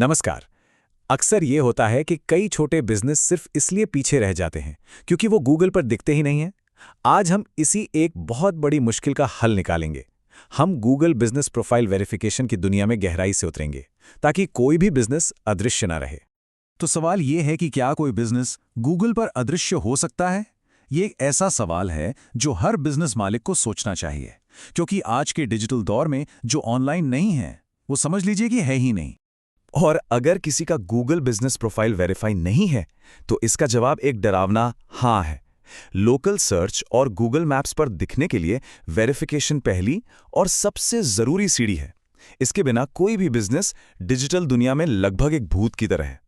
नमस्कार। अक्सर ये होता है कि कई छोटे बिजनेस सिर्फ इसलिए पीछे रह जाते हैं क्योंकि वो गूगल पर दिखते ही नहीं हैं। आज हम इसी एक बहुत बड़ी मुश्किल का हल निकालेंगे। हम गूगल बिजनेस प्रोफाइल वेरिफिकेशन की दुनिया में गहराई से उतरेंगे ताकि कोई भी बिजनेस अदृश्य ना रहे। तो सवाल ये है कि क्या कोई बिजनेस गूगल पर अदृश्य हो सकता है? ये एक ऐसा सवाल है जो हर बिजनेस मालिक को सोचना चाहिए, क्योंकि आज के डिजिटल दौर में जो ऑनलाइन नहीं है वो समझ लीजिए कि है ही नहीं। और अगर किसी का गूगल बिजनेस प्रोफाइल वेरीफाई नहीं है तो इसका जवाब एक डरावना हाँ है। लोकल सर्च और गूगल मैप्स पर दिखने के लिए वेरिफिकेशन पहली और सबसे जरूरी सीढ़ी है। इसके बिना कोई भी बिजनेस डिजिटल दुनिया में लगभग एक भूत की तरह है।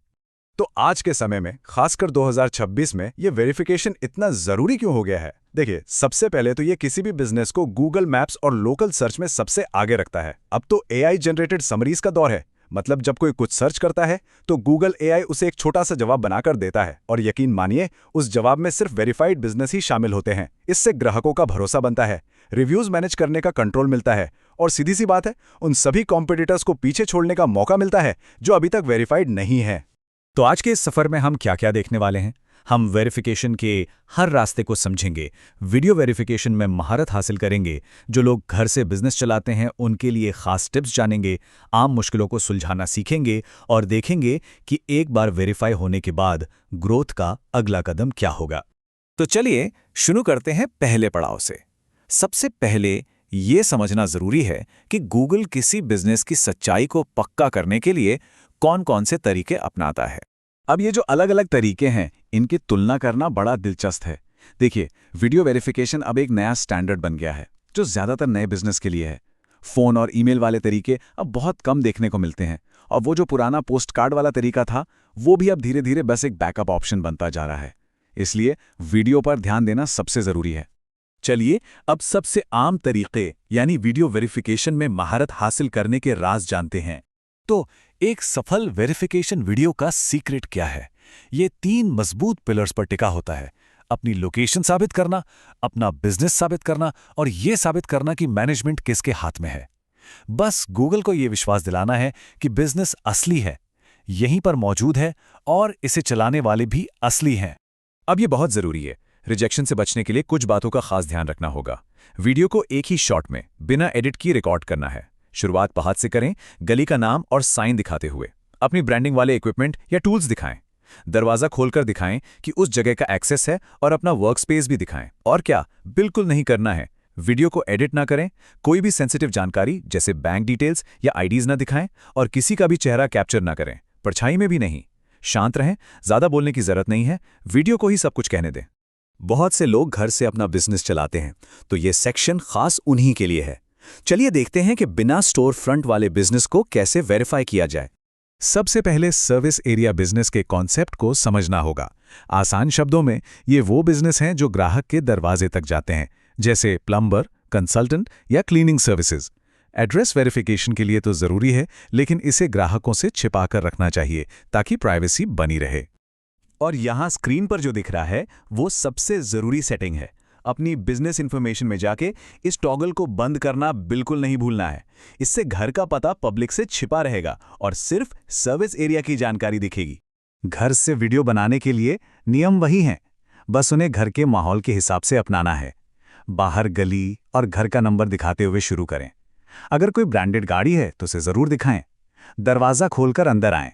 तो आज के समय में, खासकर 2026 में, ये वेरिफिकेशन इतना जरूरी क्यों हो गया है? देखिए, सबसे पहले तो ये किसी भी बिजनेस को गूगल मैप्स और लोकल सर्च में सबसे आगे रखता है। अब तो एआई जनरेटेड समरीज का दौर है। मतलब जब कोई कुछ सर्च करता है तो गूगल एआई उसे एक छोटा सा जवाब बनाकर देता है, और यकीन मानिए उस जवाब में सिर्फ वेरीफाइड बिजनेस ही शामिल होते हैं। इससे ग्राहकों का भरोसा बनता है, रिव्यूज मैनेज करने का कंट्रोल मिलता है, और सीधी सी बात है, उन सभी कॉम्पिटिटर्स को पीछे छोड़ने का मौका मिलता है जो अभी तक वेरीफाइड नहीं है। तो आज के इस सफर में हम क्या क्या देखने वाले हैं? हम वेरिफिकेशन के हर रास्ते को समझेंगे, वीडियो वेरिफिकेशन में महारत हासिल करेंगे, जो लोग घर से बिजनेस चलाते हैं उनके लिए खास टिप्स जानेंगे, आम मुश्किलों को सुलझाना सीखेंगे और देखेंगे कि एक बार वेरीफाई होने के बाद ग्रोथ का अगला कदम क्या होगा। तो चलिए शुरू करते हैं पहले पड़ाव से। सबसे पहले ये समझना जरूरी है कि गूगल किसी बिजनेस की सच्चाई को पक्का करने के लिए कौन-कौन से तरीके अपनाता है। अब ये जो अलग अलग तरीके हैं, इनकी तुलना करना बड़ा दिलचस्प है। देखिए, वीडियो वेरिफिकेशन अब एक नया स्टैंडर्ड बन गया है जो ज्यादातर नए बिजनेस के लिए है। फोन और ईमेल वाले तरीके अब बहुत कम देखने को मिलते हैं, और वो जो पुराना पोस्ट कार्ड वाला तरीका था वो भी अब धीरे धीरे बस एक बैकअप ऑप्शन बनता जा रहा है। इसलिए वीडियो पर ध्यान देना सबसे जरूरी है। चलिए अब सबसे आम तरीके यानी वीडियो वेरिफिकेशन में महारत हासिल करने के राज जानते हैं। तो एक सफल वेरिफिकेशन वीडियो का सीक्रेट क्या है? ये 3 मजबूत पिलर्स पर टिका होता है: अपनी लोकेशन साबित करना, अपना बिजनेस साबित करना, और ये साबित करना कि मैनेजमेंट किसके हाथ में है। बस गूगल को ये विश्वास दिलाना है कि बिजनेस असली है, यहीं पर मौजूद है, और इसे चलाने वाले भी असली हैं। अब ये बहुत जरूरी है। रिजेक्शन से बचने के लिए कुछ बातों का खास ध्यान रखना होगा। वीडियो को एक ही शॉट में बिना एडिट किए रिकॉर्ड करना है। शुरुआत बाहर से करें, गली का नाम और साइन दिखाते हुए। अपनी ब्रांडिंग वाले इक्विपमेंट या टूल्स दिखाएं। दरवाजा खोलकर दिखाएं कि उस जगह का एक्सेस है, और अपना वर्क स्पेस भी दिखाएं। और क्या बिल्कुल नहीं करना है, वीडियो को एडिट ना करें, कोई भी सेंसिटिव जानकारी जैसे बैंक डिटेल्स या आईडीज ना दिखाएं, और किसी का भी चेहरा कैप्चर ना करें, परछाई में भी नहीं। शांत रहें, ज्यादा बोलने की जरूरत नहीं है, वीडियो को ही सब कुछ कहने दें। बहुत से लोग घर से अपना बिजनेस चलाते हैं, तो ये सेक्शन खास उन्हीं के लिए है। चलिए देखते हैं कि बिना स्टोर फ्रंट वाले बिजनेस को कैसे वेरीफाई किया जाए। सबसे पहले सर्विस एरिया बिजनेस के कॉन्सेप्ट को समझना होगा। आसान शब्दों में, ये वो बिजनेस हैं जो ग्राहक के दरवाजे तक जाते हैं, जैसे प्लम्बर, कंसल्टेंट या क्लीनिंग सर्विसेज। एड्रेस वेरिफिकेशन के लिए तो जरूरी है, लेकिन इसे ग्राहकों से छिपाकर रखना चाहिए ताकि प्राइवेसी बनी रहे। और यहाँ स्क्रीन पर जो दिख रहा है वो सबसे जरूरी सेटिंग है। अपनी बिजनेस इंफॉर्मेशन में जाके इस टॉगल को बंद करना बिल्कुल नहीं भूलना है। इससे घर का पता पब्लिक से छिपा रहेगा और सिर्फ सर्विस एरिया की जानकारी दिखेगी। घर से वीडियो बनाने के लिए नियम वही हैं, बस उन्हें घर के माहौल के हिसाब से अपनाना है। बाहर गली और घर का नंबर दिखाते हुए शुरू करें। अगर कोई ब्रांडेड गाड़ी है तो उसे जरूर दिखाएं। दरवाजा खोलकर अंदर आएं।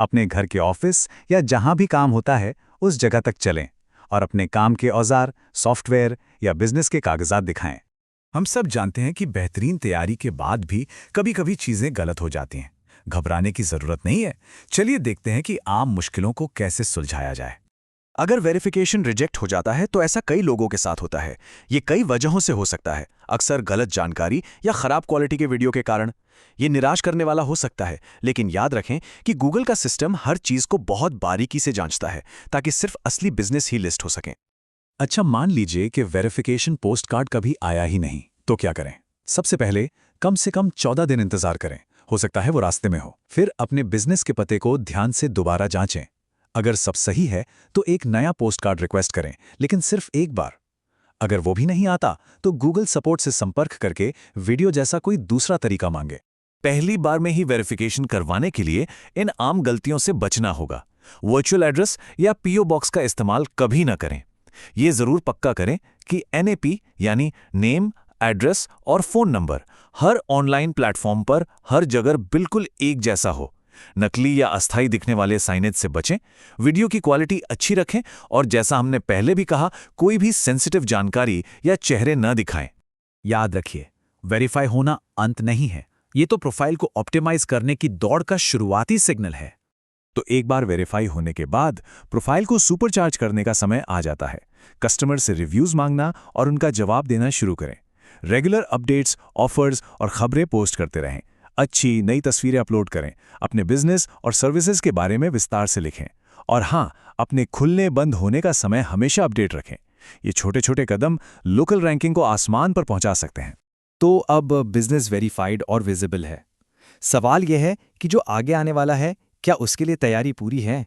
अपने घर के ऑफिस या जहां भी काम होता है उस जगह तक चलें, और अपने काम के औजार, सॉफ्टवेयर या बिजनेस के कागजात दिखाएं। हम सब जानते हैं कि बेहतरीन तैयारी के बाद भी कभी-कभी चीजें गलत हो जाती हैं। घबराने की जरूरत नहीं है। चलिए देखते हैं कि आम मुश्किलों को कैसे सुलझाया जाए। अगर वेरिफिकेशन रिजेक्ट हो जाता है तो ऐसा कई लोगों के साथ होता है। ये कई वजहों से हो सकता है, अक्सर गलत जानकारी या खराब क्वालिटी के वीडियो के कारण। ये निराश करने वाला हो सकता है, लेकिन याद रखें कि गूगल का सिस्टम हर चीज को बहुत बारीकी से जांचता है ताकि सिर्फ असली बिजनेस ही लिस्ट हो सके। अच्छा, मान लीजिए कि वेरिफिकेशन पोस्ट कार्ड कभी आया ही नहीं, तो क्या करें? सबसे पहले कम से कम 14 दिन इंतजार करें, हो सकता है वो रास्ते में हो। फिर अपने बिजनेस के पते को ध्यान से दोबारा जांचें। अगर सब सही है तो एक नया पोस्ट कार्ड रिक्वेस्ट करें, लेकिन सिर्फ एक बार। अगर वो भी नहीं आता तो गूगल सपोर्ट से संपर्क करके वीडियो जैसा कोई दूसरा तरीका मांगे। पहली बार में ही वेरिफिकेशन करवाने के लिए इन आम गलतियों से बचना होगा। वर्चुअल एड्रेस या पीओ बॉक्स का इस्तेमाल कभी ना करें। ये जरूर पक्का करें कि NAP यानी नेम, एड्रेस और फोन नंबर हर ऑनलाइन प्लेटफॉर्म पर हर जगह बिल्कुल एक जैसा हो। नकली या अस्थायी दिखने वाले साइनेज से बचें, वीडियो की क्वालिटी अच्छी रखें और जैसा हमने पहले भी कहा, कोई भी सेंसिटिव जानकारी या चेहरे न दिखाएं। याद रखिए, वेरीफाई होना अंत नहीं है, ये तो प्रोफाइल को ऑप्टिमाइज करने की दौड़ का शुरुआती सिग्नल है। तो एक बार वेरीफाई होने के बाद प्रोफाइल को सुपरचार्ज करने का समय आ जाता है। कस्टमर से रिव्यूज मांगना और उनका जवाब देना शुरू करें। रेगुलर अपडेट्स, ऑफर्स और खबरें पोस्ट करते रहें। अच्छी नई तस्वीरें अपलोड करें। अपने बिजनेस और सर्विसेज के बारे में विस्तार से लिखें। और हाँ, अपने खुलने बंद होने का समय हमेशा अपडेट रखें। ये छोटे छोटे कदम लोकल रैंकिंग को आसमान पर पहुंचा सकते हैं। तो अब बिजनेस वेरीफाइड और विजिबल है। सवाल यह है कि जो आगे आने वाला है, क्या उसके लिए तैयारी पूरी है?